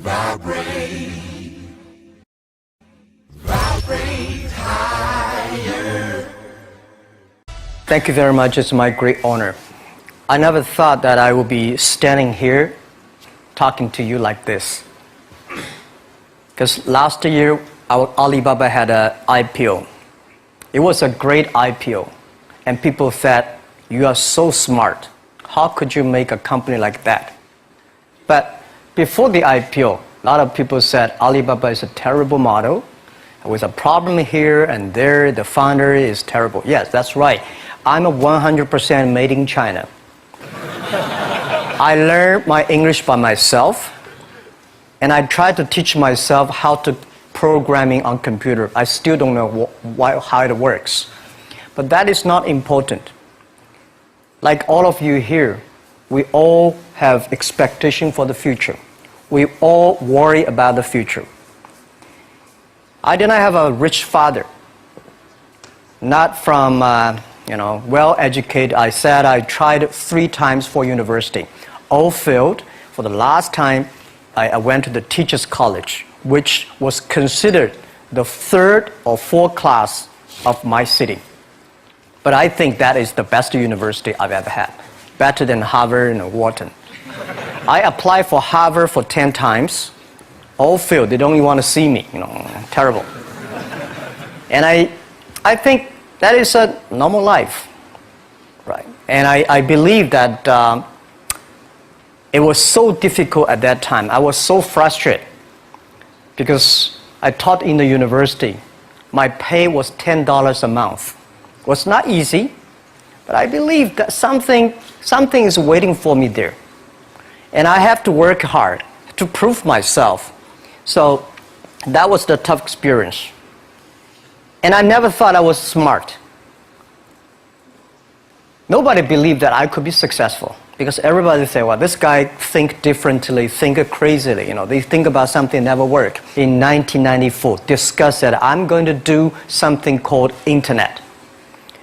Vibrate, vibrate higher. Thank you very much. It's my great honor. I never thought that I would be standing here talking to you like this. Because last year, our Alibaba had an IPO. It was a great IPO. And people said, you are so smart. How could you make a company like that? But before the IPO, a lot of people said Alibaba is a terrible model. With a problem here and there, the founder is terrible. Yes, that's right. I'm a 100% made in China. I learned my English by myself, and I tried to teach myself how to programming on computer. I still don't know how it works. But that is not important. Like all of you here, we all have expectation for the future. We all worry about the future. I did not have a rich father, not from well-educated. I said I tried 3 times for university. All failed. For the last time, I went to the teachers' college, which was considered the 3rd or 4th class of my city. But I think that is the best university I've ever had, better than Harvard and Wharton. I applied for Harvard for 10 times, all failed. They don't even want to see me, terrible. And I think that is a normal life, right? And I believe that it was so difficult at that time. I was so frustrated because I taught in the university. My pay was $10 a month. It was not easy, but I believe that something is waiting for me there. And I have to work hard to prove myself. So that was the tough experience. And I never thought I was smart. Nobody believed that I could be successful because everybody say, well, this guy think differently, think crazily. They think about something never work. In 1994, discussed that I'm going to do something called internet.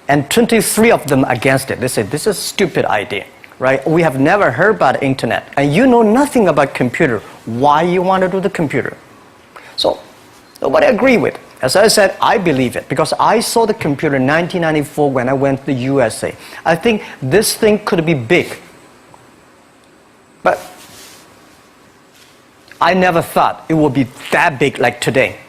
And 23 of them against it. They said, this is a stupid idea, right? We have never heard about internet. And you know nothing about computer. Why you want to do the computer? So nobody agreed with it. As I said, I believe it because I saw the computer in 1994 when I went to the USA. I think this thing could be big. But I never thought it would be that big like today.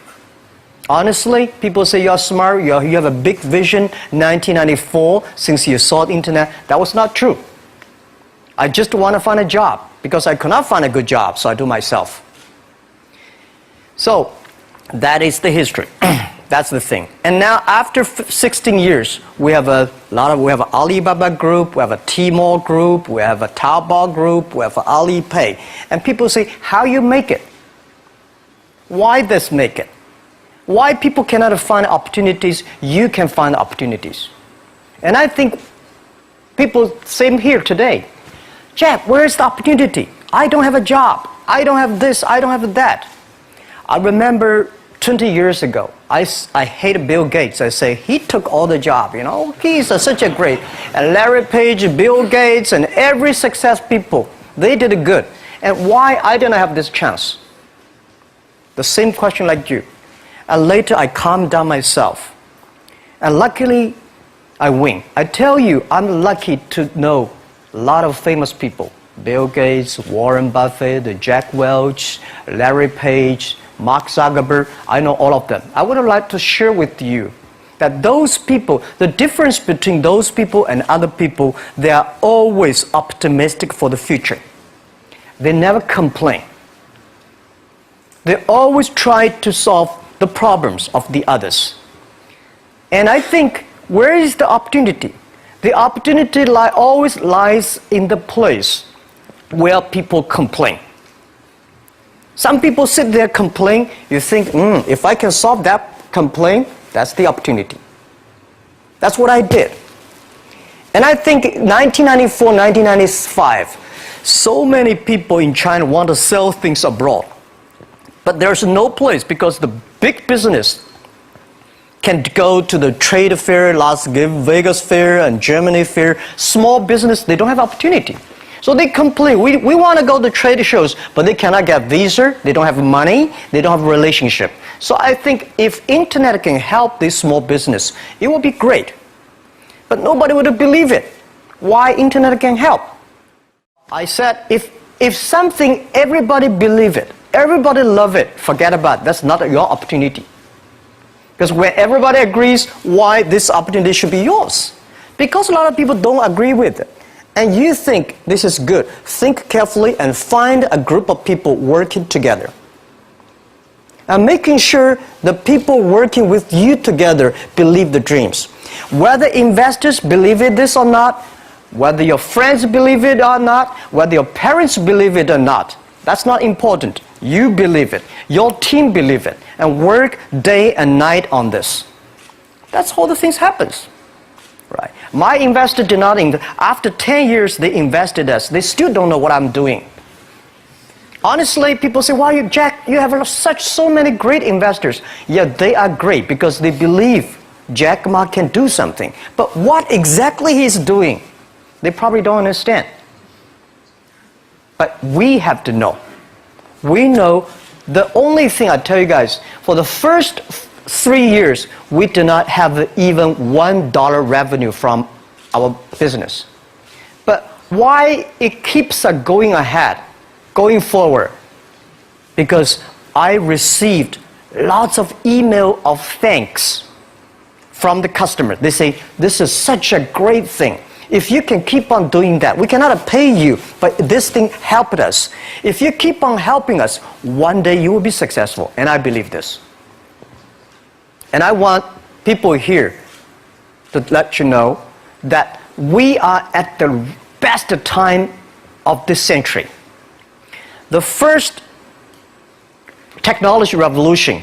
Honestly, people say you're smart, you have a big vision. 1994, since you saw the internet, that was not true. I just want to find a job because I could not find a good job, so I do myself. So that is the history. That's the thing. And now after 16 years, we have an Alibaba group, we have a Tmall group, we have a Taobao group, we have an Alipay. And people say, how you make it? Why this make it? Why people cannot find opportunities, you can find opportunities. And I think people, same here today. Jack, where is the opportunity? I don't have a job. I don't have this, I don't have that. I remember 20 years ago, I hated Bill Gates. I say, he took all the job, He's such a great. And Larry Page, Bill Gates, and every success people, they did it good. And why I didn't have this chance? The same question like you. And later I calmed down myself. And luckily, I win. I tell you, I'm lucky to know a lot of famous people. Bill Gates, Warren Buffett, Jack Welch, Larry Page, Mark Zuckerberg. I know all of them. I would like to share with you that those people, the difference between those people and other people, they are always optimistic for the future. They never complain. They always try to solve the problems of the others. And I think, where is the opportunity? The opportunity always lies in the place where people complain. Some people sit there complain, you think, if I can solve that complaint, that's the opportunity. That's what I did. And I think 1994, 1995, so many people in China want to sell things abroad. But there's no place because the big business can go to the trade fair, Las Vegas fair, and Germany fair. Small business, they don't have opportunity. So they complain, we want to go to trade shows, but they cannot get visa, they don't have money, they don't have a relationship. So I think if internet can help this small business, it would be great. But nobody would believe it. Why internet can help? I said, if something everybody believe it, everybody love it, forget about it. That's not your opportunity. Because when everybody agrees, why this opportunity should be yours? Because a lot of people don't agree with it. And you think this is good. Think carefully and find a group of people working together. And making sure the people working with you together believe the dreams. Whether investors believe it this or not, whether your friends believe it or not, whether your parents believe it or not, that's not important. You believe it. Your team believe it. And work day and night on this. That's how the things happens. Right. My investor did not after 10 years they invested us. They still don't know what I'm doing. Honestly, people say, "Why Jack, you have so many great investors." Yeah, they are great because they believe Jack Ma can do something. But what exactly he's doing, they probably don't understand. But we have to know. We know the only thing I tell you guys, for the first 3 years, we do not have even $1 revenue from our business. But why it keeps us going ahead, going forward? Because I received lots of email of thanks from the customer. They say, "This is such a great thing. If you can keep on doing that, we cannot pay you, but this thing helped us. If you keep on helping us, one day you will be successful." And I believe this. And I want people here to let you know that we are at the best time of this century. The first technology revolution,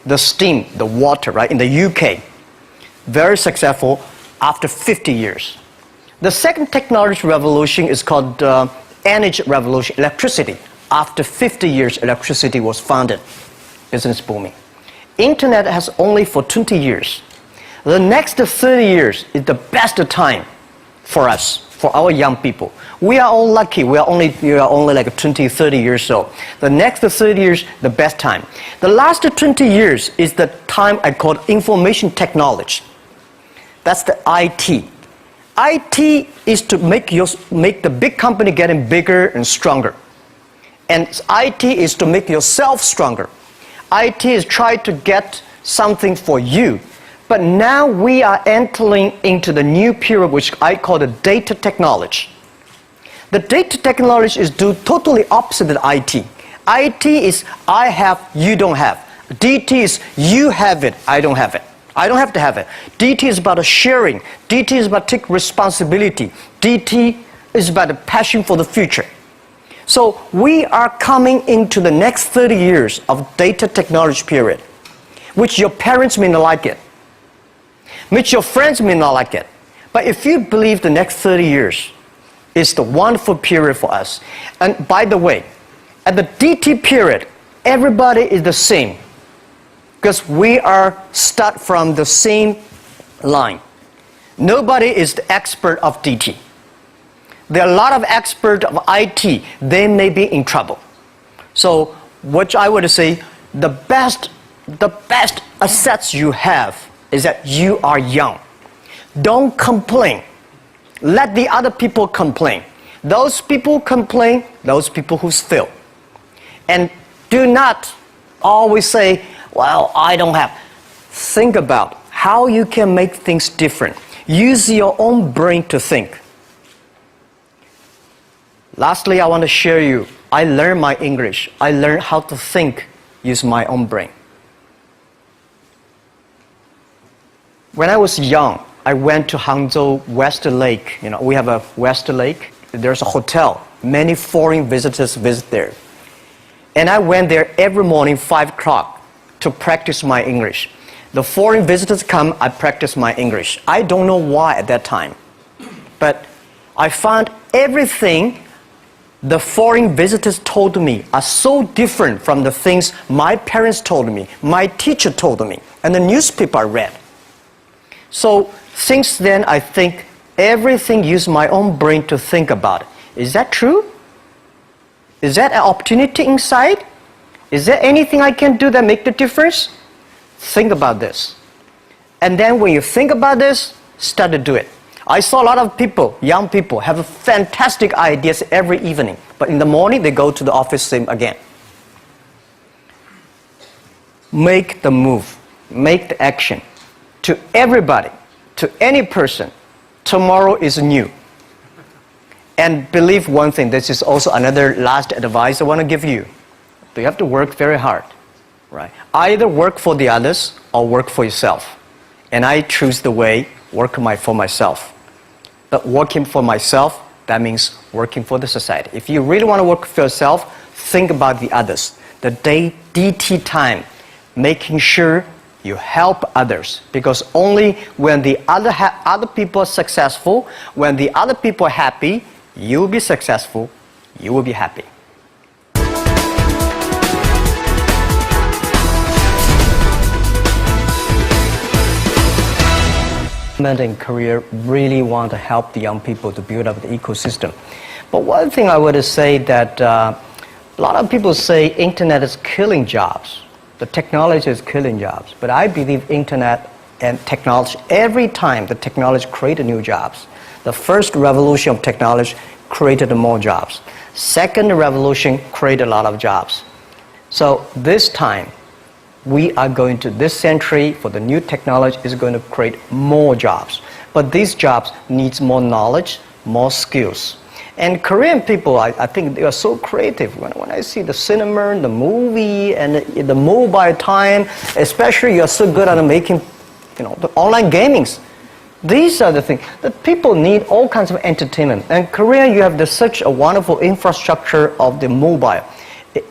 the steam, the water, right, in the UK, very successful after 50 years. The second technology revolution is called energy revolution, electricity. After 50 years, electricity was founded, business booming. Internet has only for 20 years. The next 30 years is the best time for us, for our young people. We are all lucky. We are only like 20, 30 years old. The next 30 years, the best time. The last 20 years is the time I call information technology. That's the IT. IT is to make the big company getting bigger and stronger. And IT is to make yourself stronger. IT is trying to get something for you. But now we are entering into the new period which I call the data technology. The data technology is totally opposite of IT. IT is I have, you don't have. DT is you have it, I don't have it. I don't have to have it. DT is about sharing. DT is about taking responsibility. DT is about the passion for the future. So we are coming into the next 30 years of data technology period, which your parents may not like it, which your friends may not like it. But if you believe the next 30 years is the wonderful period for us, and by the way, at the DT period, everybody is the same, because we are start from the same line. Nobody is the expert of DT. There are a lot of experts of IT. They may be in trouble. So what I would say, the best assets you have is that you are young. Don't complain. Let the other people complain. Those people complain, those people who fail. And do not always say, "Well, I don't have." Think about how you can make things different. Use your own brain to think. Lastly, I want to share you, I learned my English. I learned how to think, use my own brain. When I was young, I went to Hangzhou West Lake. You know, we have a West Lake. There's a hotel. Many foreign visitors visit there. And I went there every morning, 5 o'clock, to practice my English. The foreign visitors come, I practice my English. I don't know why at that time. But I found everything the foreign visitors told me are so different from the things my parents told me, my teacher told me, and the newspaper I read. So since then, I think everything use my own brain to think about it. Is that true? Is that an opportunity inside? Is there anything I can do that make the difference? Think about this. And then when you think about this, start to do it. I saw a lot of people, young people, have fantastic ideas every evening. But in the morning, they go to the office same again. Make the move. Make the action. To everybody, to any person, tomorrow is new. And believe one thing, this is also another last advice I want to give you. You have to work very hard, right? Either work for the others or work for yourself. And I choose the way, work for myself. But working for myself, that means working for the society. If you really want to work for yourself, think about the others. The DT time, making sure you help others. Because only when the other people are successful, when the other people are happy, you will be successful, you will be happy. In Korea really want to help the young people to build up the ecosystem. But one thing I would say that a lot of people say internet is killing jobs. The technology is killing jobs. But I believe internet and technology, every time the technology created new jobs. The first revolution of technology created more jobs. Second revolution created a lot of jobs. So this time, we are going to, this century, for the new technology, is going to create more jobs. But these jobs needs more knowledge, more skills. And Korean people, I think they are so creative. When I see the cinema, the movie, and the mobile time, especially you are so good at making, the online gamings. These are the things that people need, all kinds of entertainment. And Korea, you have such a wonderful infrastructure of the mobile.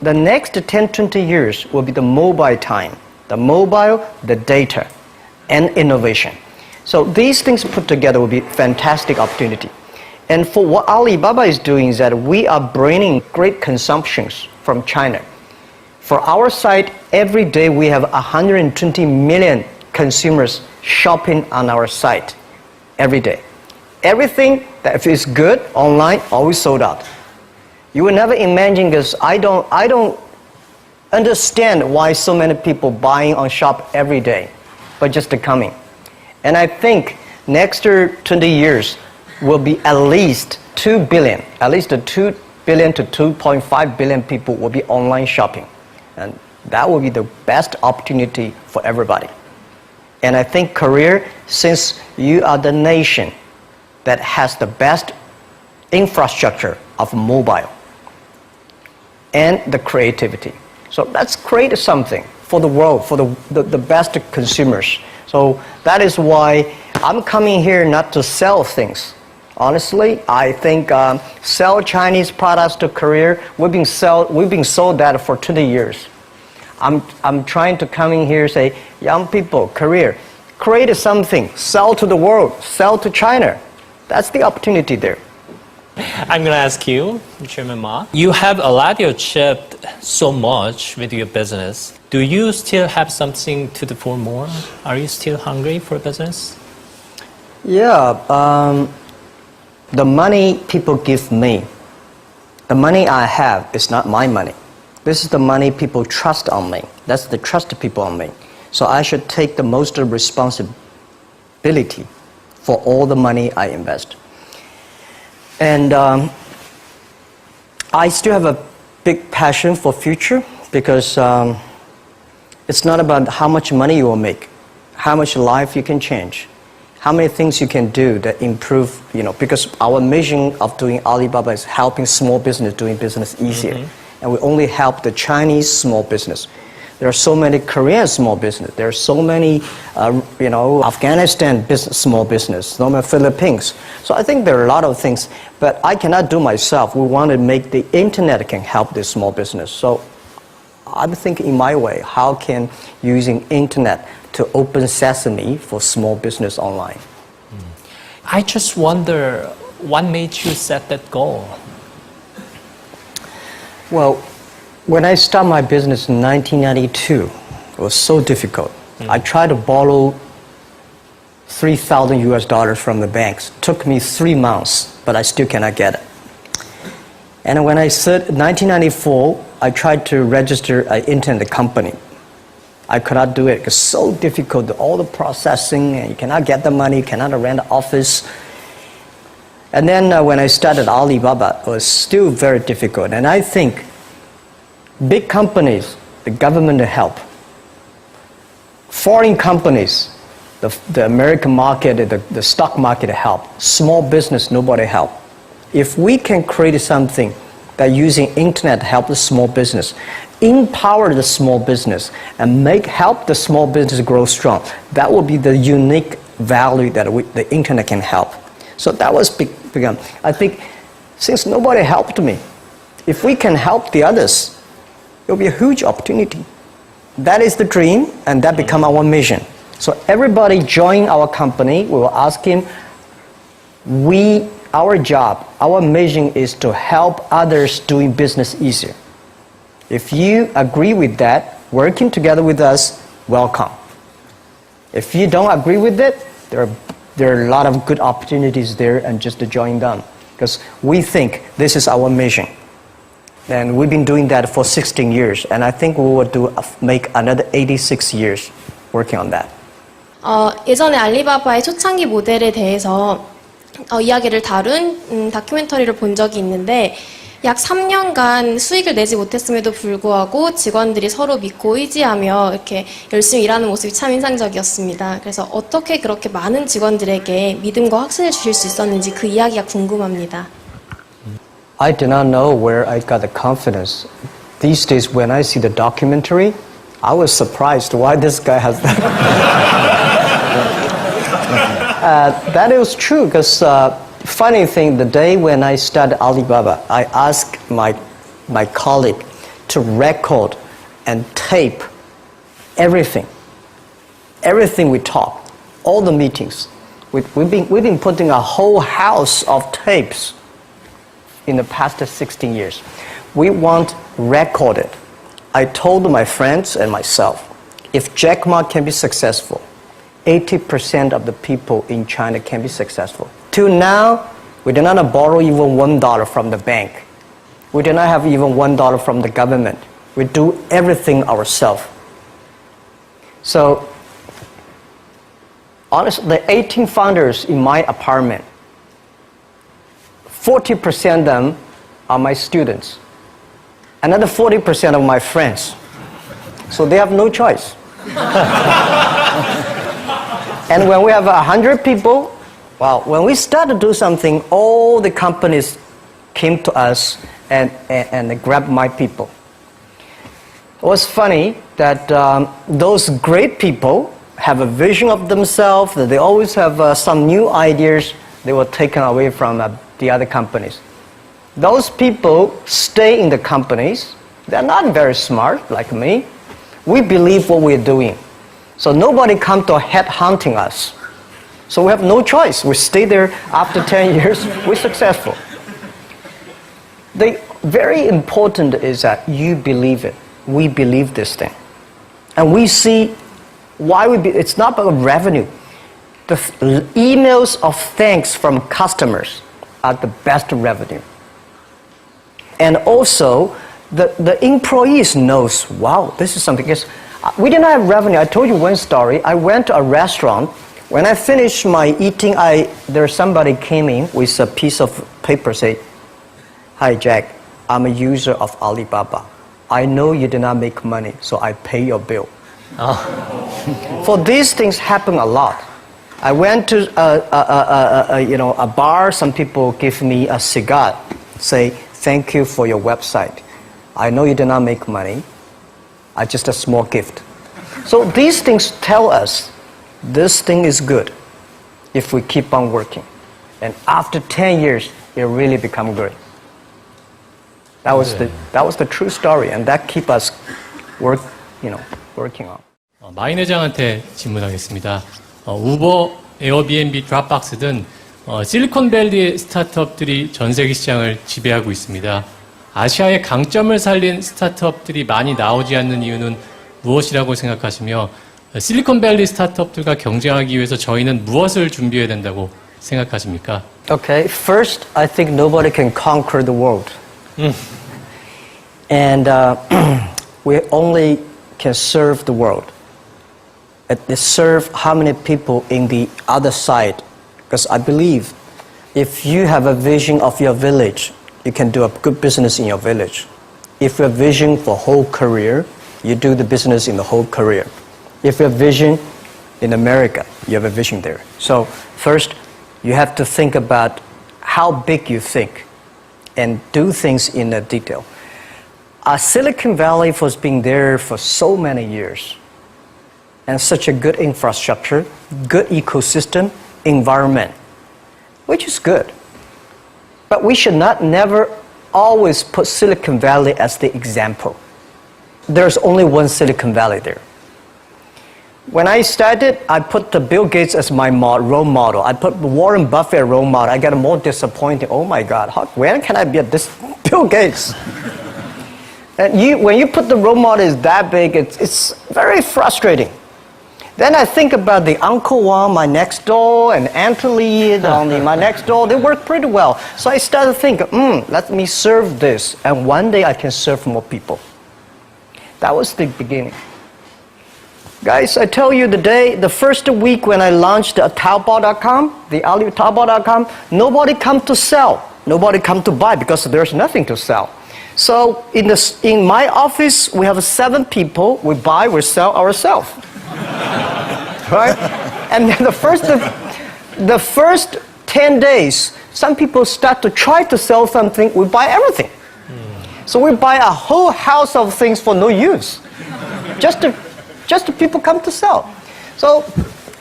The next 10, 20 years will be the mobile time. The mobile, the data, and innovation. So these things put together will be fantastic opportunity. And for what Alibaba is doing is that we are bringing great consumptions from China. For our site, every day we have 120 million consumers shopping on our site every day. Everything that is good online, always sold out. You will never imagine this. I don't understand why so many people buying on shop every day, but just coming. And I think next 20 years will be at least 2 billion, at least 2 billion to 2.5 billion people will be online shopping. And that will be the best opportunity for everybody. And I think Korea, since you are the nation that has the best infrastructure of mobile, and the creativity. So let's create something for the world, for the best consumers. So that is why I'm coming here not to sell things. Honestly, I think sell Chinese products to Korea, we've been sold that for 20 years. I'm trying to come in here and say, young people, Korea, create something, sell to the world, sell to China. That's the opportunity there. I'm going to ask you, Chairman Ma. You have a lot achieved so much with your business. Do you still have something to do for more? Are you still hungry for business? Yeah, the money people give me, the money I have is not my money. This is the money people trust on me. That's the trust people on me. So I should take the most responsibility for all the money I invest. And I still have a big passion for future because it's not about how much money you will make, how much life you can change, how many things you can do that improve, because our mission of doing Alibaba is helping small business doing business easier. Mm-hmm. And we only help the Chinese small business. There are so many Korean small business. There are so many, Afghanistan small business, so many Philippines. So I think there are a lot of things, but I cannot do myself. We want to make the internet can help this small business. So I'm thinking in my way, how can using internet to open sesame for small business online? I just wonder, what made you set that goal? Well, when I started my business in 1992, it was so difficult. I tried to borrow $3,000 US from the banks. It took me 3 months, but I still cannot get it. And when I said 1994, I tried to register an internet company. I could not do it because it's so difficult, all the processing, and you cannot get the money, you cannot rent an office. And then when I started Alibaba, it was still very difficult. And I think big companies, the government help. Foreign companies, the American market, the stock market help. Small business, nobody help. If we can create something that using internet help the small business, empower the small business, and help the small business grow strong, that will be the unique value that the internet can help. So that was begun. I think since nobody helped me, if we can help the others, it will be a huge opportunity. That is the dream, and that become our mission. So everybody join our company, we will ask him, our job, our mission is to help others doing business easier. If you agree with that, working together with us, welcome. If you don't agree with it, there are a lot of good opportunities there, and just to join them. Because we think this is our mission. And we've been doing that for 16 years. And I think we will make another 86 years working on that. 예전에 알리바바의 초창기 모델에 대해서 이야기를 다룬 다큐멘터리를 본 적이 있는데 약 3년간 수익을 내지 못했음에도 불구하고 직원들이 서로 믿고 의지하며 이렇게 열심히 일하는 모습이 참 인상적이었습니다. 그래서 어떻게 그렇게 많은 직원들에게 믿음과 확신을 주실 수 있었는지 그 이야기가 궁금합니다. I do not know where I got the confidence. These days when I see the documentary, I was surprised why this guy has that. That is true because funny thing, the day when I started Alibaba, I asked my colleague to record and tape everything we talk, all the meetings. We've been putting a whole house of tapes in the past 16 years. We want recorded. I told my friends and myself, if Jack Ma can be successful, 80% of the people in China can be successful. Till now, we do not borrow even $1 from the bank. We do not have even $1 from the government. We do everything ourselves. So, honestly, the 18 founders in my apartment, 40% of them are my students. Another 40% of my friends. So they have no choice. And when we have 100 people, well, when we start to do something, all the companies came to us and they grabbed my people. It was funny that those great people have a vision of themselves, that they always have some new ideas. They were taken away from the other companies. Those people stay in the companies. They're not very smart like me. We believe what we're doing. So nobody come to headhunting us. So we have no choice. We stay there after 10 years, we're successful. The very important is that you believe it. We believe this thing. And we see why it's not about revenue. The emails of thanks from customers are the best revenue. And also, the employees knows, wow, this is something. Because we didn't have revenue. I told you one story. I went to a restaurant. When I finished my eating, somebody came in with a piece of paper, say, "Hi, Jack, I'm a user of Alibaba. I know you did not make money, so I pay your bill." For these things happen a lot. I went to a bar. Some people give me a cigar, say, "Thank you for your website. I know you did not make money. Just a small gift." So these things tell us this thing is good if we keep on working. And after 10 years, it really become great. That was the true story, and that keep us working on. 마인 회장한테 질문하겠습니다. 우버, 에어비앤비, 드랍박스 등 실리콘밸리 스타트업들이 전 세계 시장을 지배하고 있습니다. 아시아의 강점을 살린 스타트업들이 많이 나오지 않는 이유는 무엇이라고 생각하시며 실리콘밸리 스타트업들과 경쟁하기 위해서 저희는 무엇을 준비해야 된다고 생각하십니까? Okay, first, I think nobody can conquer the world. And we only can serve the world. Serve how many people in the other side? Because I believe if you have a vision of your village, you can do a good business in your village. If you have a vision for whole career, you do the business in the whole career. If you have a vision in America, you have a vision there. So first, you have to think about how big you think and do things in a detail. Silicon Valley has been there for so many years, and such a good infrastructure, good ecosystem, environment, which is good. But we should not never always put Silicon Valley as the example. There's only one Silicon Valley there. When I started, I put the Bill Gates as my role model. I put Warren Buffett as role model. I got more disappointed. Oh my God, when can I be this Bill Gates? And when you put the role model is that big, it's very frustrating. Then I think about the Uncle Wang, my next door, and Anthony, my next door. They work pretty well. So I started thinking, let me serve this, and one day I can serve more people. That was the beginning. Guys, I tell you the first week when I launched Taobao.com, the Taobao.com, nobody come to sell. Nobody come to buy because there's nothing to sell. So in my office, we have 7 people. We buy, we sell ourselves. Right? And then the first 10 days, some people start to try to sell something. We buy everything. So we buy a whole house of things for no use. Just to people come to sell. So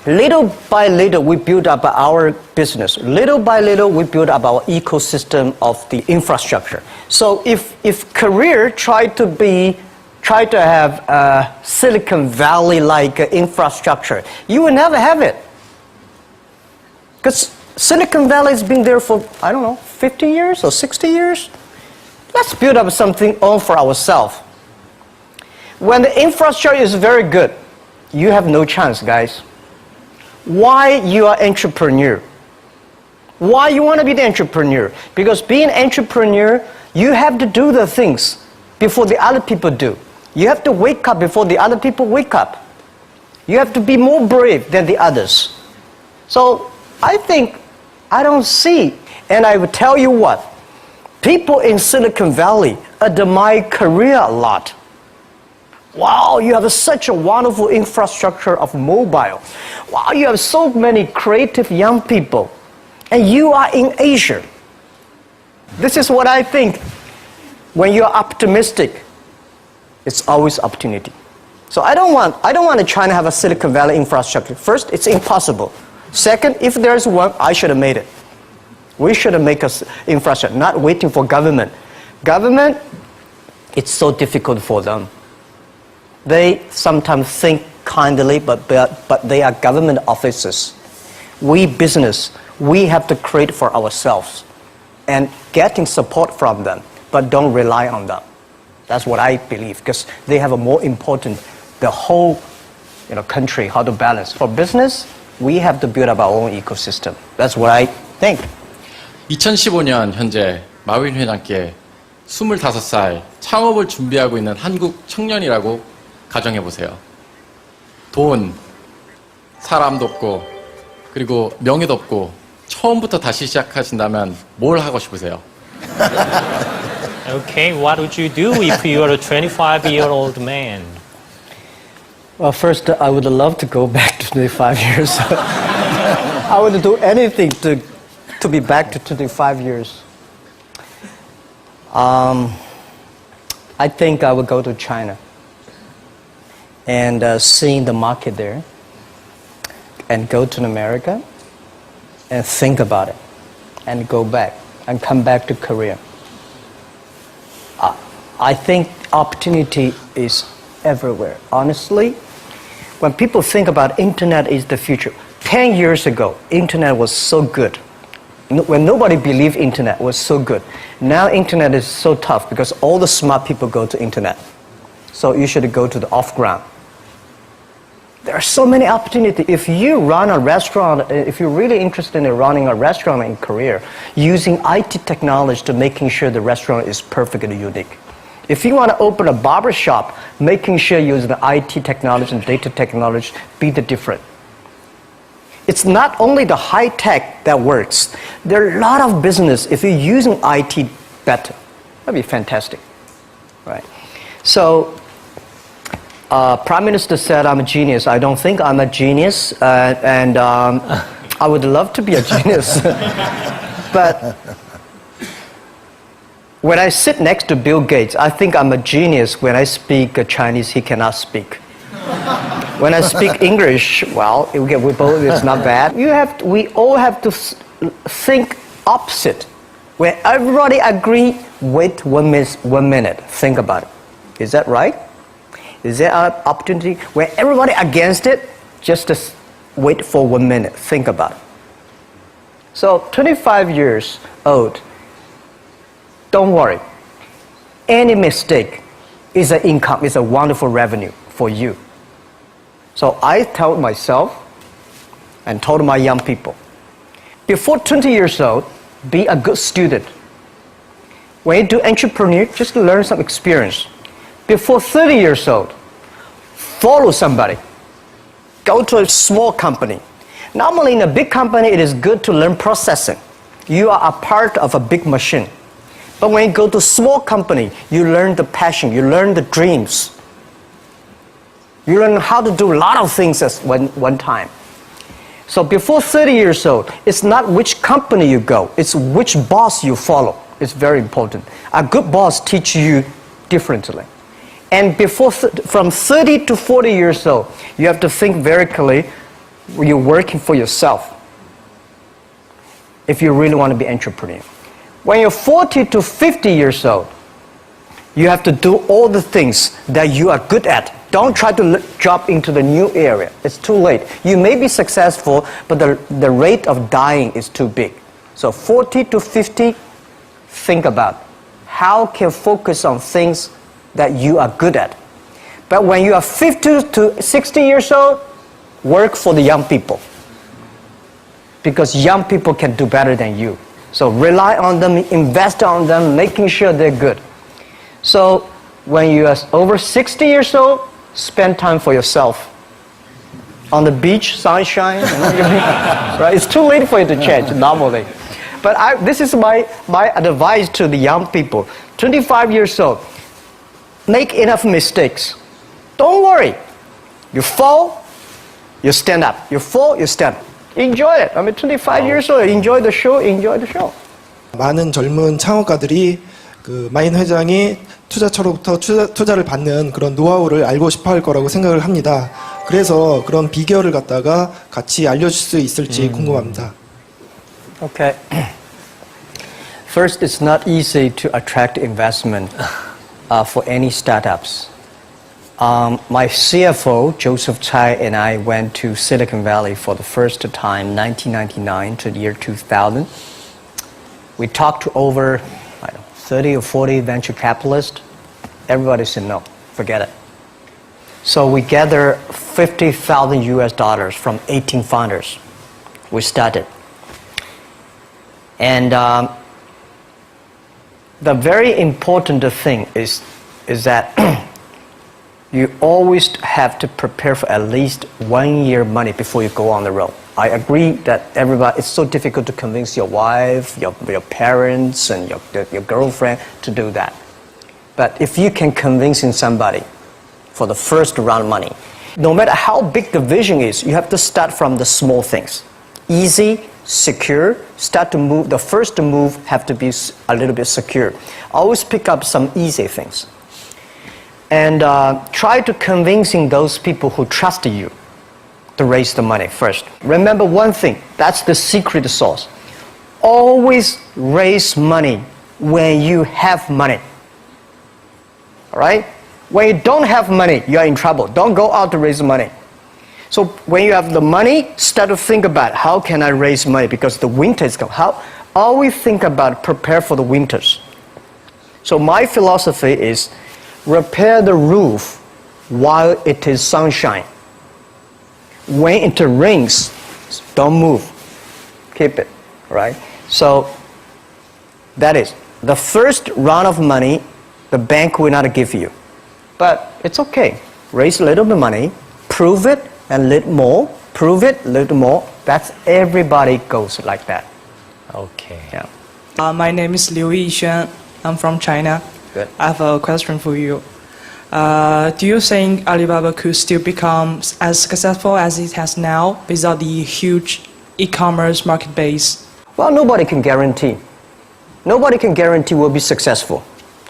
little by little, we build up our business. Little by little, we build up our ecosystem of the infrastructure. So if career try to have a Silicon Valley-like infrastructure, you will never have it. Because Silicon Valley has been there for, 50 years or 60 years. Let's build up something on for ourselves. When the infrastructure is very good, you have no chance, guys. Why you are entrepreneur? Why you want to be the entrepreneur? Because being an entrepreneur, you have to do the things before the other people do. You have to wake up before the other people wake up. You have to be more brave than the others. So I don't see, and I will tell you what, people in Silicon Valley admire Korea a lot. Wow, you have such a wonderful infrastructure of mobile. Wow, you have so many creative young people. And you are in Asia. This is what I think. When you're optimistic, it's always opportunity. So I don't want to try to have a Silicon Valley infrastructure. First, it's impossible. Second, if there's one, I should have made it. We should have made an infrastructure, not waiting for government. Government, it's so difficult for them. They sometimes think kindly, but they are government officers. We business, we have to create for ourselves and getting support from them, but don't rely on them. That's what I believe, because they have a more important, the whole country, how to balance. For business, we have to build up our own ecosystem. That's what I think. 2015년 현재 마윈 회장께 25살 창업을 준비하고 있는 한국 청년이라고 가정해보세요. 돈, 사람도 없고, 그리고 명예도 없고, 처음부터 다시 시작하신다면 뭘 하고 싶으세요? Okay, what would you do if you were a 25-year-old man? Well, first, I would love to go back to 25 years. I would do anything to be back to 25 years. I think I would go to China and seeing the market there, and go to America and think about it, and go back and come back to Korea. I think opportunity is everywhere. Honestly, when people think about internet is the future, 10 years ago, internet was so good. When nobody believed internet was so good. Now internet is so tough because all the smart people go to internet. So you should go to the off ground. There are so many opportunities. If you run a restaurant, if you're really interested in running a restaurant in Korea, using IT technology to making sure the restaurant is perfectly unique. If you want to open a barber shop, making sure you use the IT technology and data technology, be the different. It's not only the high tech that works. There are a lot of business if you're using IT better. That'd be fantastic, right? So, Prime Minister said I'm a genius. I don't think I'm a genius, and I would love to be a genius. But when I sit next to Bill Gates, I think I'm a genius. When I speak Chinese, he cannot speak. When I speak English, well, we both, it's not bad. We all have to think opposite. When everybody agree, wait 1 minute, think about it. Is that right? Is there an opportunity? When everybody against it, just wait for 1 minute, think about it. So 25 years old, don't worry. Any mistake is an income, is a wonderful revenue for you. So I told myself and told my young people, before 20 years old, be a good student. When you do entrepreneur, just learn some experience. Before 30 years old, follow somebody. Go to a small company. Normally in a big company, it is good to learn processing. You are a part of a big machine. But when you go to a small company, you learn the passion, you learn the dreams. You learn how to do a lot of things at one time. So before 30 years old, it's not which company you go, it's which boss you follow. It's very important. A good boss teaches you differently. And from 30 to 40 years old, you have to think very clearly, you're working for yourself if you really want to be an entrepreneur. When you're 40 to 50 years old, you have to do all the things that you are good at. Don't try to jump into the new area. It's too late. You may be successful, but the rate of dying is too big. So 40 to 50, think about how can you focus on things that you are good at. But when you are 50 to 60 years old, work for the young people. Because young people can do better than you. So rely on them, invest on them, making sure they're good. So when you are over 60 years old, spend time for yourself. On the beach, sunshine, right? It's too late for you to change normally. But this is my advice to the young people. 25 years old, make enough mistakes. Don't worry. You fall, you stand up. You fall, you stand up. Enjoy it. I mean, 25 years old, enjoy the show, enjoy the show. 많은 젊은 창업가들이 그 마인 회장이 투자처로부터 투자를 받는 그런 노하우를 알고 싶어 할 거라고 생각을 합니다. 그래서 그런 비결을 갖다가 같이 알려줄 수 있을지 궁금합니다. Okay. First, it's not easy to attract investment for any startups. My CFO, Joseph Tsai, and I went to Silicon Valley for the first time, 1999 to the year 2000. We talked to over 30 or 40 venture capitalists. Everybody said no, forget it. So we gathered $50,000 from 18 founders. We started. And the very important thing is that you always have to prepare for at least 1 year money before you go on the road. I agree that it's so difficult to convince your wife, your parents, and your girlfriend to do that. But if you can convince somebody for the first round money, no matter how big the vision is, you have to start from the small things. Easy, secure, start to move. The first move have to be a little bit secure. Always pick up some easy things. And try to convincing those people who trust you to raise the money first. Remember one thing, that's the secret sauce. Always raise money when you have money. All right? When you don't have money, you're in trouble. Don't go out to raise money. So when you have the money, start to think about how can I raise money because the winter is coming. Always think about prepare for the winters. So my philosophy is repair the roof while it is sunshine. when it rings, don't move. Keep it, right? So that is the first round of money the bank will not give you. But it's okay. Raise a little bit of money, prove it, and a little more, prove it, a little more. That's everybody goes like that. Okay. Yeah. My name is Liu Yixuan. I'm from China. Good. I have a question for you. Do you think Alibaba could still become as successful as it has now without the huge e-commerce market base? Well, nobody can guarantee. Nobody can guarantee we'll be successful,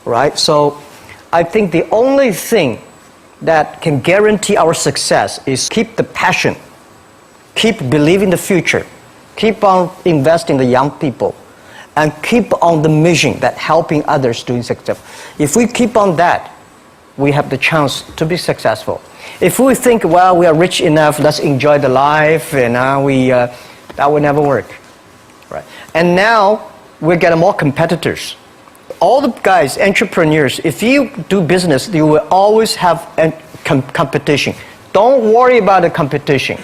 right? So I think the only thing that can guarantee our success is keep the passion, keep believing the future, keep on investing in the young people, and keep on the mission that helping others doing success. If we keep on that, we have the chance to be successful. If we think, well, we are rich enough, let's enjoy the life, and that will never work, right? And now we're getting more competitors. All the guys, entrepreneurs, if you do business, you will always have competition. Don't worry about the competition,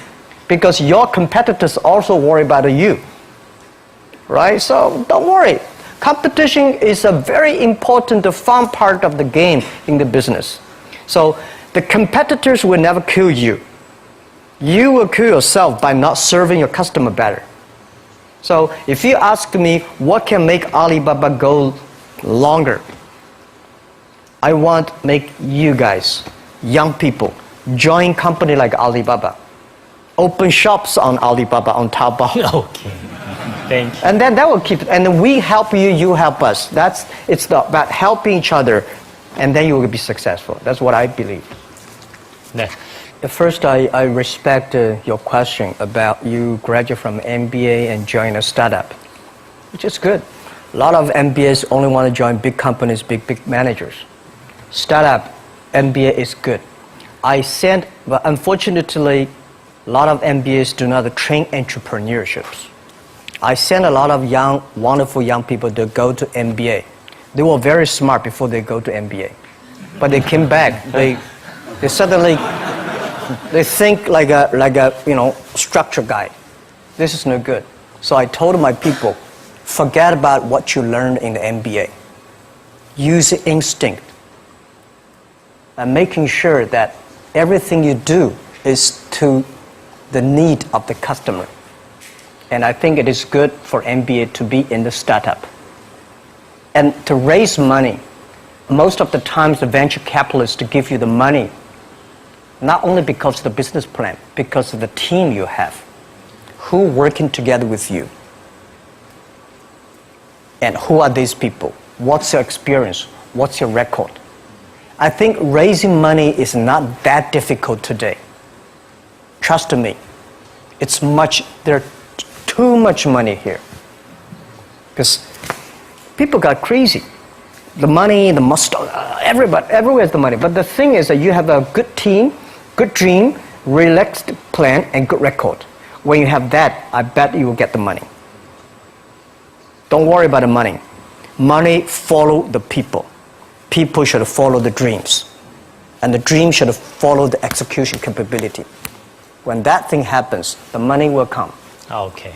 because your competitors also worry about you, right? So don't worry. Competition is a very important, fun part of the game in the business. So the competitors will never kill you. You will kill yourself by not serving your customer better. So if you ask me what can make Alibaba go longer, I want to make you guys, young people, join company like Alibaba. Open shops on Alibaba, on Taobao. Okay. Thank you. And then that will keep it. And then we help you, you help us. It's about helping each other, and then you will be successful. That's what I believe. 네. First, I respect your question about you graduate from MBA and join a startup, which is good. A lot of MBAs only want to join big companies, big managers. Startup, MBA is good. But unfortunately, a lot of MBAs do not train entrepreneurships. I sent a lot of wonderful young people to go to MBA. They were very smart before they go to MBA. But they came back, they suddenly, they think like a structure guy. This is no good. So I told my people, forget about what you learned in the MBA. Use instinct. And making sure that everything you do is to the need of the customer. And I think it is good for MBA to be in the startup. And to raise money, most of the times the venture capitalists give you the money, not only because of the business plan, because of the team you have, who working together with you. And who are these people? What's your experience? What's your record? I think raising money is not that difficult today. Trust me. There's too much money here. Because people got crazy. The money, the muscle, everywhere is the money. But the thing is that you have a good team, good dream, relaxed plan, and good record. When you have that, I bet you will get the money. Don't worry about the money. Money follow the people. People should follow the dreams. And the dream should follow the execution capability. When that thing happens, the money will come. Okay.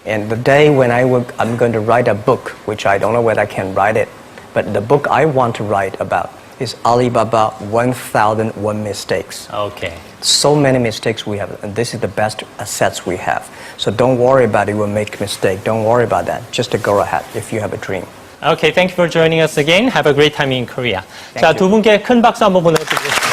And the day when I'm going to write a book, which I don't know whether I can write it, but the book I want to write about is Alibaba 1001 Mistakes. Okay. So many mistakes we have, and this is the best assets we have. So don't worry about it, you will make a mistake. Don't worry about that. Just to go ahead if you have a dream. Okay, thank you for joining us again. Have a great time in Korea. 자, you. 두 분께 큰 박수 한번 보내주세요.